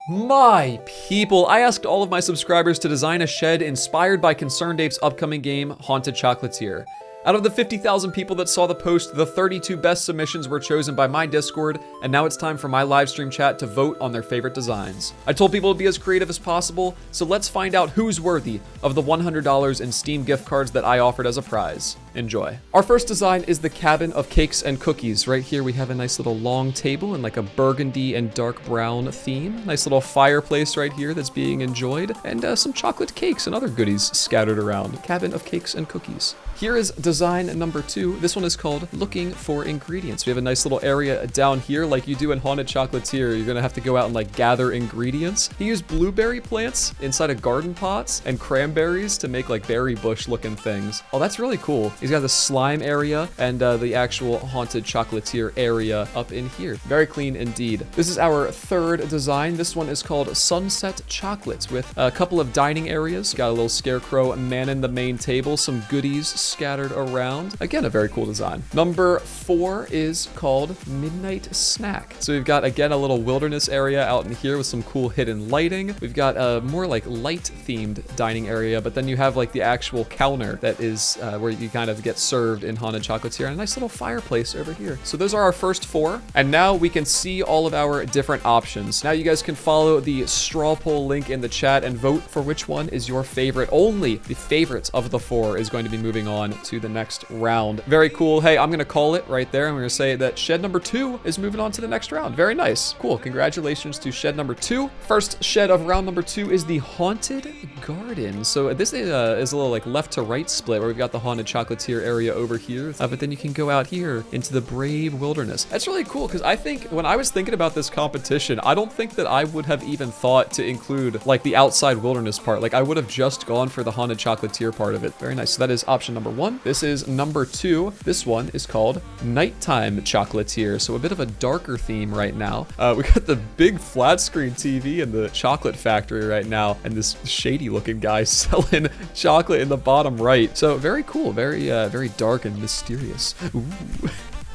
My people, I asked all of my subscribers to design a shed inspired by ConcernedApe's upcoming game, Haunted Chocolatier. Out of the 50,000 people that saw the post, the 32 best submissions were chosen by my Discord, and now it's time for my live stream chat to vote on their favorite designs. I told people to be as creative as possible, so let's find out who's worthy of the $100 in Steam gift cards that I offered as a prize. Enjoy. Our first design is the cabin of cakes and cookies. Right here we have a nice little long table in like a burgundy and dark brown theme. Nice little fireplace right here that's being enjoyed, and some chocolate cakes and other goodies scattered around. Cabin of cakes and cookies. Here is design number 2. This one is called Looking for Ingredients. We have a nice little area down here like you do in Haunted Chocolatier. You're gonna have to go out and like gather ingredients. He used blueberry plants inside of garden pots and cranberries to make like berry bush looking things. Oh, that's really cool. He's got the slime area and the actual Haunted Chocolatier area up in here. Very clean indeed. This is our third design. This one is called Sunset Chocolates with a couple of dining areas. Got a little scarecrow manning the main table, some goodies scattered around. Again, a very cool design. Number 4 is called Midnight Snack. So we've got, again, a little wilderness area out in here with some cool hidden lighting. We've got a more like light themed dining area, but then you have like the actual counter that is where you kind of get served in Haunted Chocolatier, and a nice little fireplace over here. So those are our first 4. And now we can see all of our different options. Now you guys can follow the straw poll link in the chat and vote for which one is your favorite. Only the favorites of the 4 is going to be moving on to the next round. Very cool. Hey, I'm gonna call it right there. I'm gonna say that shed number 2 is moving on to the next round. Very nice. Cool. Congratulations to shed number 2. First shed of round number 2 is the Haunted Garden. So this is a little like left to right split where we've got the Haunted Chocolatier area over here, but then you can go out here into the brave wilderness. That's really cool because I think when I was thinking about this competition, I don't think that I would have even thought to include like the outside wilderness part. Like I would have just gone for the Haunted Chocolatier part of it. Very nice. So that is option number 1. This is number 2. This one is called Nighttime Chocolatier. So a bit of a darker theme right now. We got the big flat screen TV in the chocolate factory right now, and this shady looking guy selling chocolate in the bottom right. So very cool, very dark and mysterious. Ooh.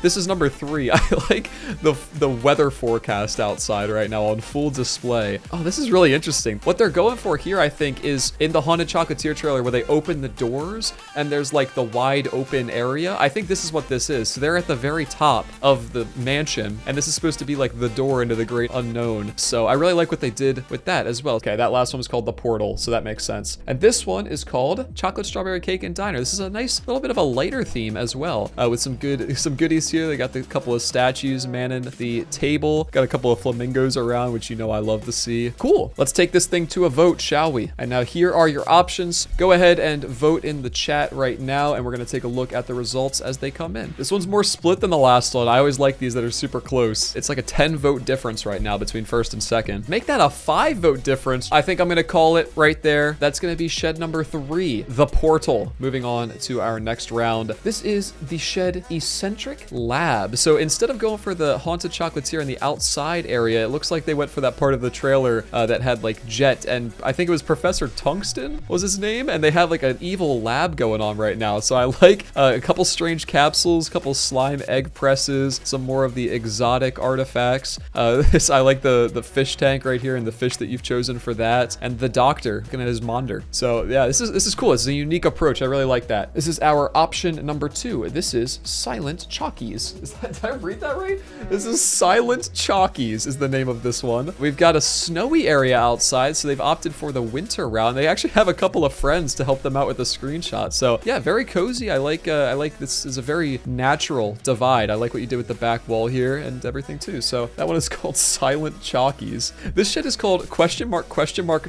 This is number 3. I like the weather forecast outside right now on full display. Oh, this is really interesting. What they're going for here, I think, is in the Haunted Chocolatier trailer where they open the doors and there's like the wide open area. I think this is what this is. So they're at the very top of the mansion, and this is supposed to be like the door into the great unknown. So I really like what they did with that as well. Okay, that last one was called The Portal, so that makes sense. And this one is called Chocolate Strawberry Cake and Diner. This is a nice little bit of a lighter theme as well, with some goodies here. They got the couple of statues manning the table. Got a couple of flamingos around, which you know I love to see. Cool. Let's take this thing to a vote, shall we? And now here are your options. Go ahead and vote in the chat right now, and we're going to take a look at the results as they come in. This one's more split than the last one. I always like these that are super close. It's like a 10 vote difference right now between first and second. Make that a 5 vote difference. I think I'm going to call it right there. That's going to be shed number 3, The Portal. Moving on to our next round. This is the shed Eccentric Lab. So instead of going for the Haunted Chocolatier in the outside area, it looks like they went for that part of the trailer that had like Jet, and I think it was Professor Tungsten was his name, and they have like an evil lab going on right now. So I like a couple strange capsules, a couple slime egg presses, some more of the exotic artifacts. I like the fish tank right here and the fish that you've chosen for that, and the doctor looking at his monitor. So yeah, this is cool. It's a unique approach. I really like that. This is our option number 2. This is Silent Chalkies. Did I read that right? This is Silent Chalkies is the name of this one. We've got a snowy area outside, so they've opted for the winter round. They actually have a couple of friends to help them out with the screenshot. So yeah, very cozy. I like this is a very natural divide. I like what you did with the back wall here and everything too. So that one is called Silent Chalkies. This shit is called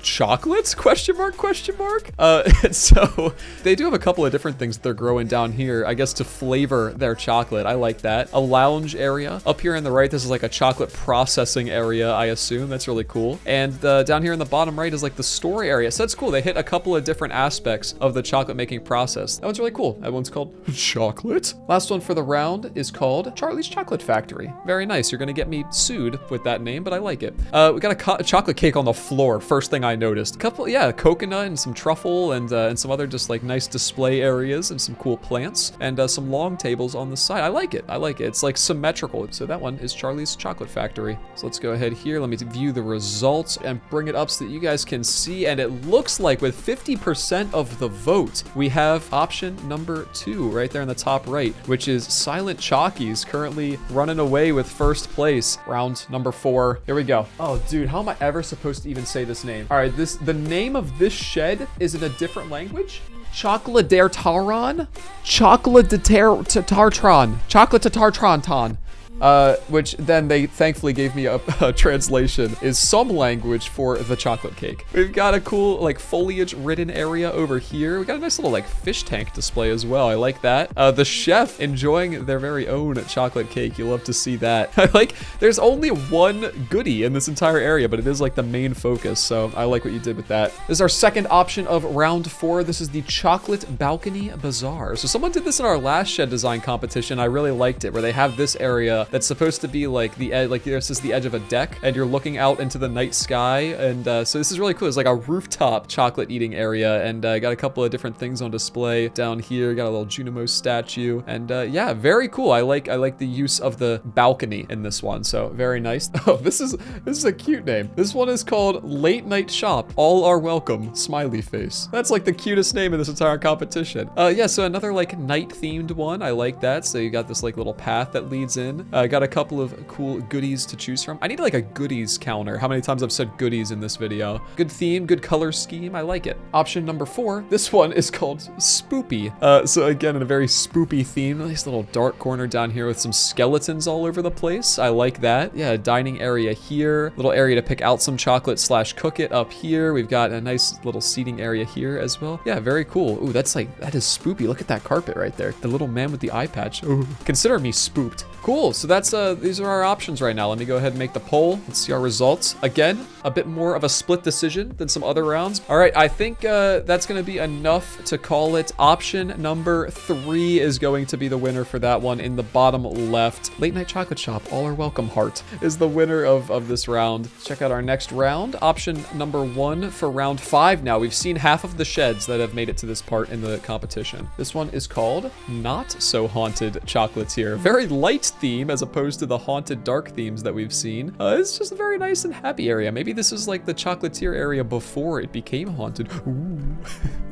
chocolates? And so they do have a couple of different things that they're growing down here, I guess, to flavor their chocolate. I like that. A lounge area. Up here on the right, this is like a chocolate processing area, I assume. That's really cool. And down here in the bottom right is like the store area. So that's cool. They hit a couple of different aspects of the chocolate making process. That one's really cool. That one's called Chocolate. Last one for the round is called Charlie's Chocolate Factory. Very nice. You're going to get me sued with that name, but I like it. We got a chocolate cake on the floor. First thing I noticed. Coconut and some truffle and some other just like nice display areas and some cool plants and some long tables on the side. I like it. I like it. It's like symmetrical. So that one is Charlie's Chocolate Factory. So let's go ahead here. Let me view the results and bring it up so that you guys can see. And it looks like with 50% of the vote, we have option number 2 right there in the top right, which is Silent Chalkies currently running away with first place. Round number 4. Here we go. Oh, dude, how am I ever supposed to even say this name? All right, the name of this shed is in a different language. Chocolatier. Which then they thankfully gave me a translation, is some language for the chocolate cake. We've got a cool like foliage ridden area over here. We got a nice little like fish tank display as well. I like that. The chef enjoying their very own chocolate cake. You love to see that. I like, there's only one goodie in this entire area, but it is like the main focus. So I like what you did with that. This is our second option of round 4. This is the Chocolate Balcony Bazaar. So someone did this in our last shed design competition. I really liked it, where they have this area that's supposed to be like the edge, like this is the edge of a deck, and you're looking out into the night sky. And so this is really cool. It's like a rooftop chocolate eating area, and got a couple of different things on display down here. Got a little Junimo statue, and yeah, very cool. I like the use of the balcony in this one. So very nice. Oh, this is a cute name. This one is called Late Night Shop. All are welcome. Smiley face. That's like the cutest name in this entire competition. Yeah, so another like night themed one. I like that. So you got this like little path that leads in. Got a couple of cool goodies to choose from. I need like a goodies counter. How many times I've said goodies in this video. Good theme, good color scheme. I like it. Option number 4. This one is called Spoopy. So again, in a very spoopy theme. Nice little dark corner down here with some skeletons all over the place. I like that. Yeah, dining area here. Little area to pick out some chocolate / cook it up here. We've got a nice little seating area here as well. Yeah, very cool. Ooh, that is spoopy. Look at that carpet right there. The little man with the eye patch. Ooh, consider me spooked. Cool. So that's these are our options right now. Let me go ahead and make the poll. Let's see our results. Again, a bit more of a split decision than some other rounds. All right, I think that's going to be enough to call it. Option number 3 is going to be the winner for that one in the bottom left. Late Night Chocolate Shop, all are welcome heart, is the winner of this round. Check out our next round. Option number 1 for round 5 now. We've seen half of the sheds that have made it to this part in the competition. This one is called Not So Haunted Chocolatier. Very light theme as opposed to the haunted dark themes that we've seen. It's just a very nice and happy area. Maybe this is like the Chocolatier area before it became haunted. Ooh.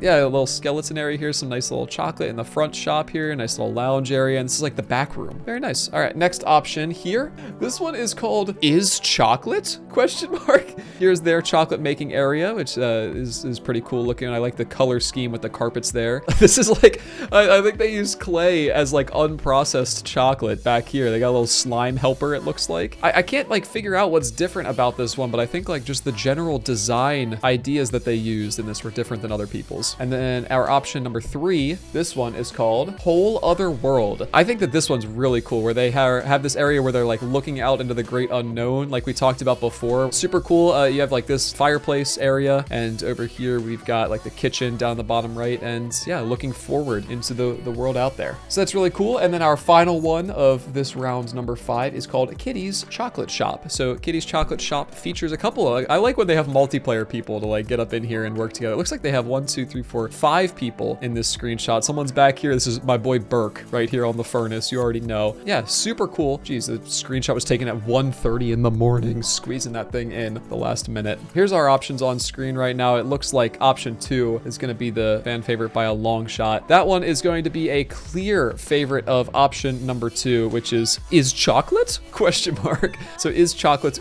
Yeah, a little skeleton area here, some nice little chocolate in the front shop here, nice little lounge area, and this is like the back room. Very nice. All right, next option here. This one is called Is Chocolate? ? Here's their chocolate making area, which is pretty cool looking. I like the color scheme with the carpets there. This is like, I think they use clay as like unprocessed chocolate back here. They got a little slime helper, it looks like. I can't like figure out what's different about this one, but I think like just the general design ideas that they used in this were different than other people's. And then our option number 3, this one is called Whole Other World. I think that this one's really cool, where they have this area where they're like looking out into the great unknown, like we talked about before. Super cool. You have like this fireplace area, and over here we've got like the kitchen down the bottom right, and yeah, looking forward into the world out there. So that's really cool. And then our final one of this round number 5 is called Kitty's Chocolate Shop. So Kitty's Chocolate Shop features a couple of, I like when they have multiplayer people to like get up in here and work together. It looks like they have 1, 2, 3, 4, 5 people in this screenshot. Someone's back here. This is my boy Burke right here on the furnace. You already know. Yeah, super cool. Geez, the screenshot was taken at 1:30 in the morning, squeezing that thing in the last minute. Here's our options on screen right now. It looks like option 2 is going to be the fan favorite by a long shot. That one is going to be a clear favorite of option number 2, which is chocolate? ? So is chocolate ?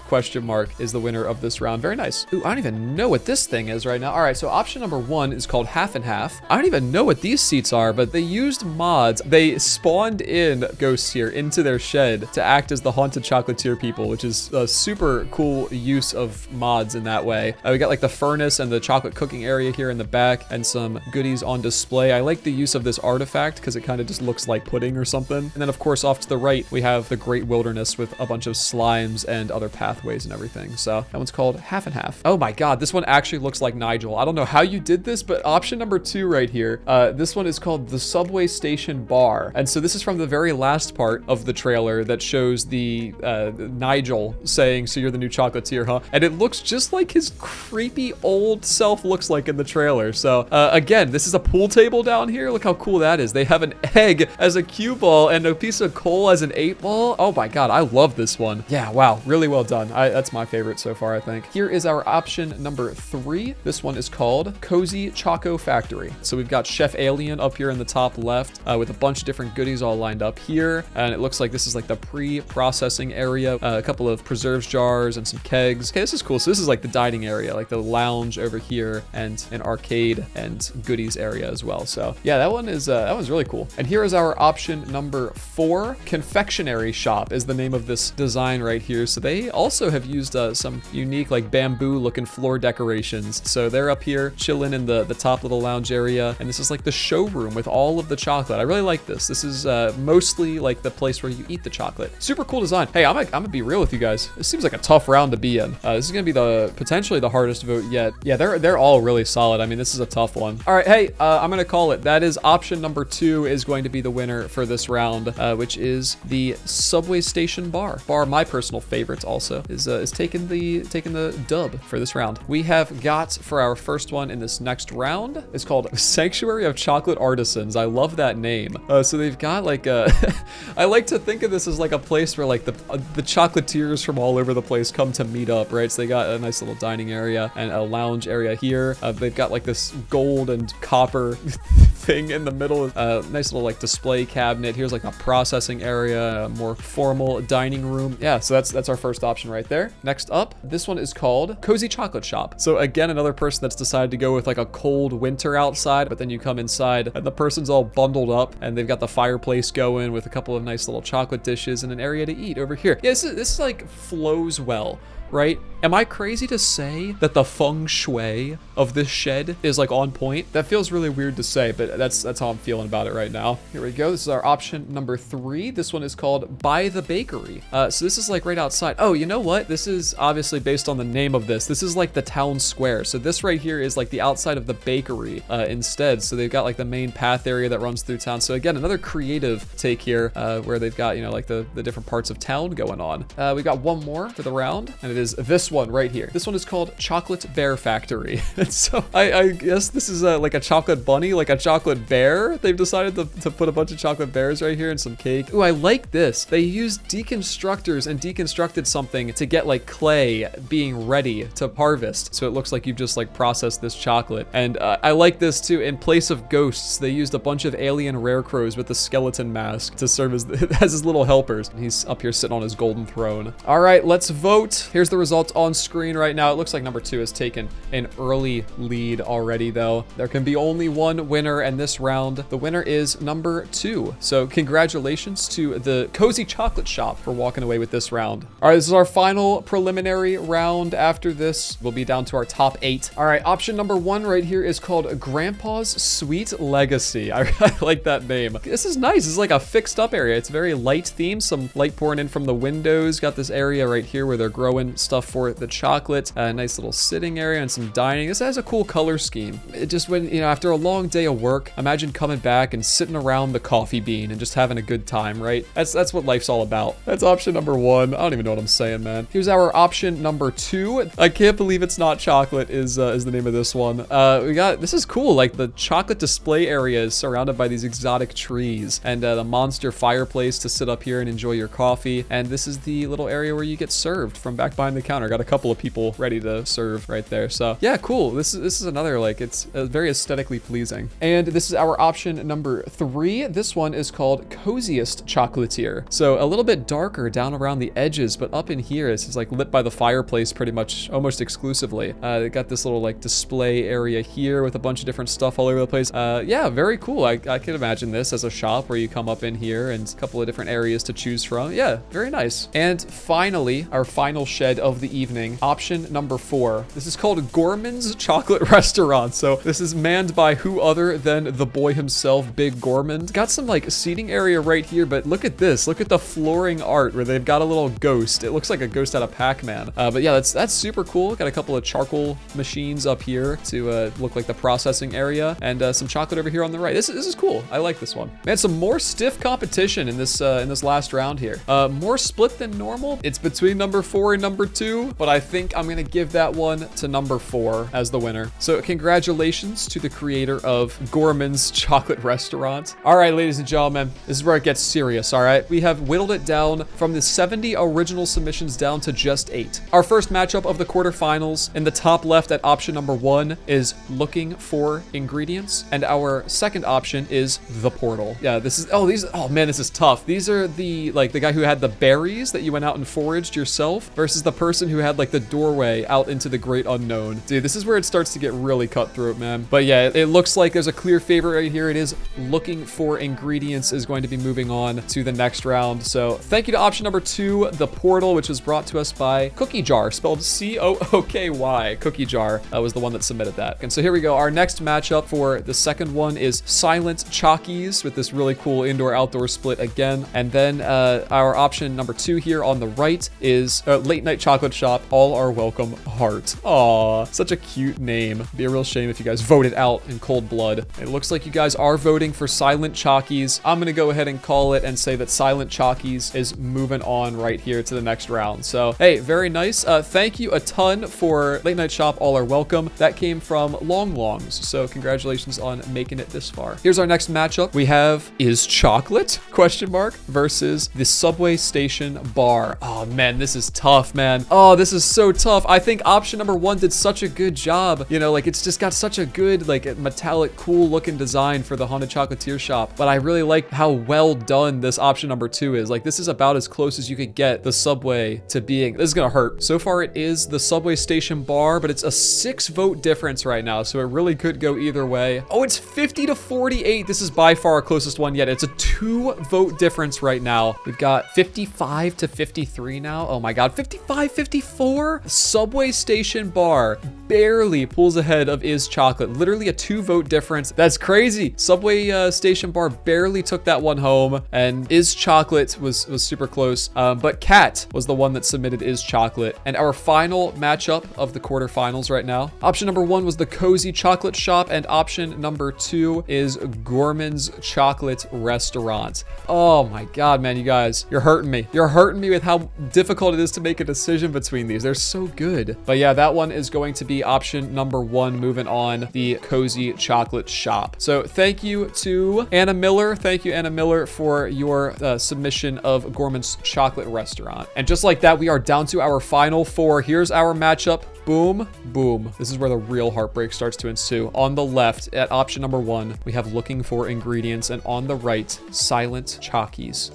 Is the winner of this round. Very nice. Ooh, I don't even know what this thing is right now. All right, so option number 1 is called Half and Half. I don't even know what these seats are, but they used mods. They spawned in ghosts here into their shed to act as the haunted chocolatier people, which is a super cool use of mods in that way. We got like the furnace and the chocolate cooking area here in the back, and some goodies on display. I like the use of this artifact because it kind of just looks like pudding or something. And then of course off to the right, we have the great wilderness with a bunch of slimes and other pathways and everything. So that one's called called Half and Half. Oh my God, this one actually looks like Nigel. I don't know how you did this, but option number 2 right here, this one is called the Subway Station Bar. And so this is from the very last part of the trailer that shows the Nigel saying, so you're the new chocolatier, huh? And it looks just like his creepy old self looks like in the trailer. So again, this is a pool table down here. Look how cool that is. They have an egg as a cue ball and a piece of coal as an 8 ball. Oh my God, I love this one. Yeah, wow, really well done. That's my favorite so far, I think. Here is our option number 3. This one is called Cozy Choco Factory. So we've got Chef Alien up here in the top left with a bunch of different goodies all lined up here. And it looks like this is like the pre-processing area, a couple of preserves jars and some kegs. Okay, this is cool. So this is like the dining area, like the lounge over here and an arcade and goodies area as well. So yeah, that one's really cool. And here is our option number 4. Confectionery Shop is the name of this design right here. So they also have used some unique like bamboo looking floor decorations. So they're up here chilling in the top little lounge area. And this is like the showroom with all of the chocolate. I really like this. This is mostly like the place where you eat the chocolate. Super cool design. Hey, I'm gonna be real with you guys. This seems like a tough round to be in. This is gonna be potentially the hardest vote yet. Yeah, they're all really solid. I mean, this is a tough one. All right, hey, I'm gonna call it. That is option number 2 is going to be the winner for this round, which is the Subway Station Bar. My personal favorite also is taking the dub for this round. We have got for our first one in this next round. It's called Sanctuary of Chocolate Artisans. I love that name. So they've got like I like to think of this as like a place where like the chocolatiers from all over the place come to meet up, right? So they got a nice little dining area and a lounge area here. They've got like this gold and copper thing in the middle. Nice little like display cabinet. Here's like a processing area, a more formal dining room. Yeah, so that's our first option right there. Next up, this one is called Cozy Chocolate Shop. So again, another person that's decided to go with like a cold winter outside, but then you come inside and the person's all bundled up and they've got the fireplace going with a couple of nice little chocolate dishes and an area to eat over here. Yeah, this like flows well, right? Am I crazy to say that the feng shui of this shed is like on point? That feels really weird to say, but that's how I'm feeling about it right now. Here we go. This is our option number 3. This one is called By the Bakery. So this is like right outside. Oh, you know what? This is obviously based on the name of this. This is like the town square. So this right here is like the outside of the bakery instead. So they've got like the main path area that runs through town. So again, another creative take here where they've got, you know, like the different parts of town going on. We got one more for the round, and it is this one right here. This one is called Chocolate Bear Factory. And so I guess this is like a chocolate bunny, like a chocolate bear. They've decided to put a bunch of chocolate bears right here and some cake. Ooh, I like this. They used deconstructors and deconstructed something to get like clay being ready to harvest. So it looks like you've just like processed this chocolate. And I like this too. In place of ghosts, they used a bunch of alien rare crows with a skeleton mask to serve as his little helpers. He's up here sitting on his golden throne. All right, let's vote. Here's the results on screen right now. It looks like number 2 has taken an early lead already though. There can be only one winner in this round. The winner is number 2. So congratulations to the Cozy Chocolate Shop for walking away with this round. All right, this is our final preliminary round. After this, we'll be down to our top 8. All right, option number 1 right here is called Grandpa's Sweet Legacy. I like that name. This is nice. This is like a fixed up area. It's very light theme, some light pouring in from the windows. Got this area right here where they're growing stuff for the chocolate. A nice little sitting area and some dining. This has a cool color scheme. It just when, you know, after a long day of work, imagine coming back and sitting around the coffee bean and just having a good time, right? That's what life's all about. That's option number 1. I don't even know what I'm saying, man. Here's our option number 2. I can't believe it's not chocolate is the name of this one. This is cool. Like the chocolate display area is surrounded by these exotic trees and the monster fireplace to sit up here and enjoy your coffee. And this is the little area where you get served from back behind the counter. Got a couple of people ready to serve right there. So yeah, cool. This is another, like, it's very aesthetically pleasing. And this is our option number 3. This one is called Coziest Chocolatier. So a little bit darker down around the edges, but up in here, this is like lit by the fireplace pretty much almost exclusively. They got this little like display area here with a bunch of different stuff all over the place. Yeah, very cool. I can imagine this as a shop where you come up in here and a couple of different areas to choose from. Yeah, very nice. And finally, our final shed shed of the evening. Option number 4. This is called Gorman's Chocolate Restaurant. So this is manned by who other than the boy himself, Big Gorman. Got some like seating area right here, but look at this. Look at the flooring art where they've got a little ghost. It looks like a ghost out of Pac-Man. But yeah, that's super cool. Got a couple of charcoal machines up here to look like the processing area, and some chocolate over here on the right. This is cool. I like this one. Man, some more stiff competition in this last round here. More split than normal. It's between number 4 and number 2, but I think I'm gonna give that one to number 4 as the winner. So congratulations to the creator of Gorman's Chocolate Restaurant. All right, ladies and gentlemen, this is where it gets serious. All right, we have whittled it down from the 70 original submissions down to just 8. Our first matchup of the quarterfinals, in the top left at option number 1 is looking for ingredients, and our second option is the portal. Yeah, this is, oh man, this is tough. These are the guy who had the berries that you went out and foraged yourself versus the person who had like the doorway out into the great unknown. Dude, this is where it starts to get really cutthroat, man. But yeah, it looks like there's a clear favorite right here. It is looking for ingredients is going to be moving on to the next round. So thank you to option number 2, the portal, which was brought to us by Cookie Jar, spelled C-O-O-K-Y. Cookie Jar was the one that submitted that. And so here we go. Our next matchup for the second one is Silent Chockies with this really cool indoor-outdoor split again. And then our option number 2 here on the right is Late Night Chocolate Shop, All Are Welcome Heart. Aw, such a cute name. Be a real shame if you guys voted out in cold blood. It looks like you guys are voting for Silent Chockies. I'm gonna go ahead and call it and say that Silent Chockies is moving on right here to the next round. So, hey, very nice. Thank you a ton for Late Night Shop, All Are Welcome. That came from Long Longs, so congratulations on making it this far. Here's our next matchup. We have Is Chocolate? Question mark versus the Subway Station Bar. Oh man, this is tough, man. Oh, this is so tough. I think option number 1 did such a good job. You know, like it's just got such a good, like metallic, cool looking design for the Haunted Chocolatier shop. But I really like how well done this option number 2 is. Like this is about as close as you could get the Subway to being. This is gonna hurt. So far it is the Subway Station Bar, but it's a 6 vote difference right now. So it really could go either way. Oh, it's 50 to 48. This is by far our closest one yet. It's a 2 vote difference right now. We've got 55 to 53 now. Oh my God, 55, 54? Subway Station Bar barely pulls ahead of Is Chocolate. Literally a 2 vote difference. That's crazy. Subway Station Bar barely took that one home, and Is Chocolate was super close. But Kat was the one that submitted Is Chocolate. And our final matchup of the quarterfinals right now. Option number 1 was the Cozy Chocolate Shop, and option number 2 is Gorman's Chocolate Restaurant. Oh my God, man, you guys, you're hurting me. You're hurting me with how difficult it is to make a decision between these. They're so good. But yeah, that one is going to be option number 1, moving on, the Cozy Chocolate Shop. So thank you to Anna Miller. Thank you, Anna Miller, for your submission of Gorman's Chocolate Restaurant. And just like that, we are down to our final 4. Here's our matchup. Boom, boom. This is where the real heartbreak starts to ensue. On the left, at option number 1, we have looking for ingredients, and on the right, Silent Chockies.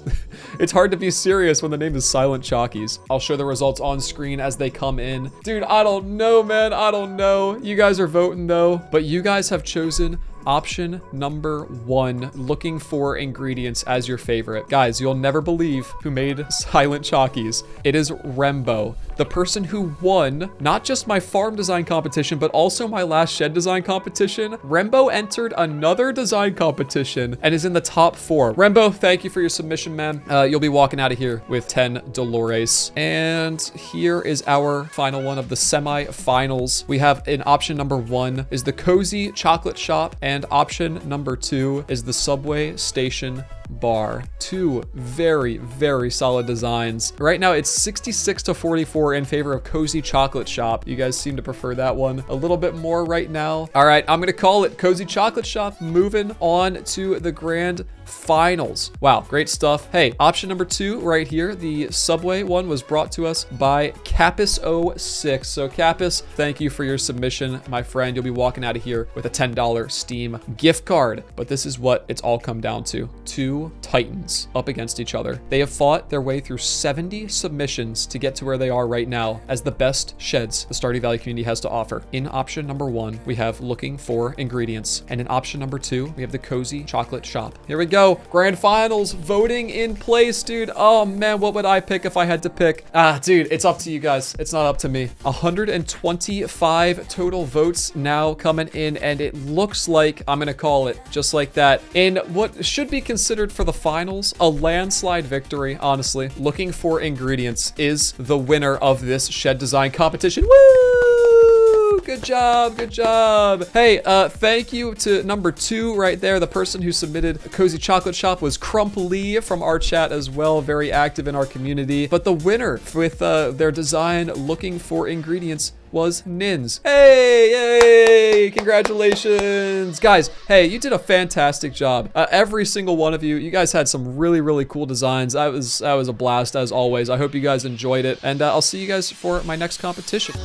It's hard to be serious when the name is Silent Chockies. I'll show the results on screen as they come in. Dude, I don't know, man. I don't know. You guys are voting though, but you guys have chosen option number 1, looking for ingredients as your favorite. Guys, you'll never believe who made Silent Chockies. It is Rembo, the person who won not just my farm design competition, but also my last shed design competition. Rembo entered another design competition and is in the top 4. Rembo, thank you for your submission, man. You'll be walking out of here with 10 Dolores. And here is our final one of the semi-finals. We have in option number 1 is the Cozy Chocolate Shop, and option number 2 is the Subway Station Bar. 2 very, very solid designs. Right now, it's 66 to 44 in favor of Cozy Chocolate Shop. You guys seem to prefer that one a little bit more right now. All right, I'm gonna call it Cozy Chocolate Shop, moving on to the grand finals. Wow, great stuff. Hey, option number 2 right here, the Subway one, was brought to us by Capus06. So Capus, thank you for your submission, my friend. You'll be walking out of here with a $10 Steam gift card. But this is what it's all come down to. 2 titans up against each other. They have fought their way through 70 submissions to get to where they are right now as the best sheds the Stardew Valley community has to offer. In option number 1, we have looking for ingredients. And in option number 2, we have the Cozy Chocolate Shop. Here we go. go. Grand finals, voting in place, dude. Oh man, what would I pick if I had to pick? Dude, it's up to you guys. It's not up to me. 125 total votes now coming in, and it looks like I'm gonna call it just like that. In what should be considered for the finals, a landslide victory, honestly. Looking for ingredients is the winner of this shed design competition. Woo! Good job, good job. Hey, thank you to number 2 right there. The person who submitted a cozy chocolate shop was Crump Lee from our chat as well. Very active in our community. But the winner with their design looking for ingredients was Nins. Hey, congratulations. Guys, hey, you did a fantastic job. Every single one of you guys had some really, really cool designs. That was a blast as always. I hope you guys enjoyed it, and I'll see you guys for my next competition.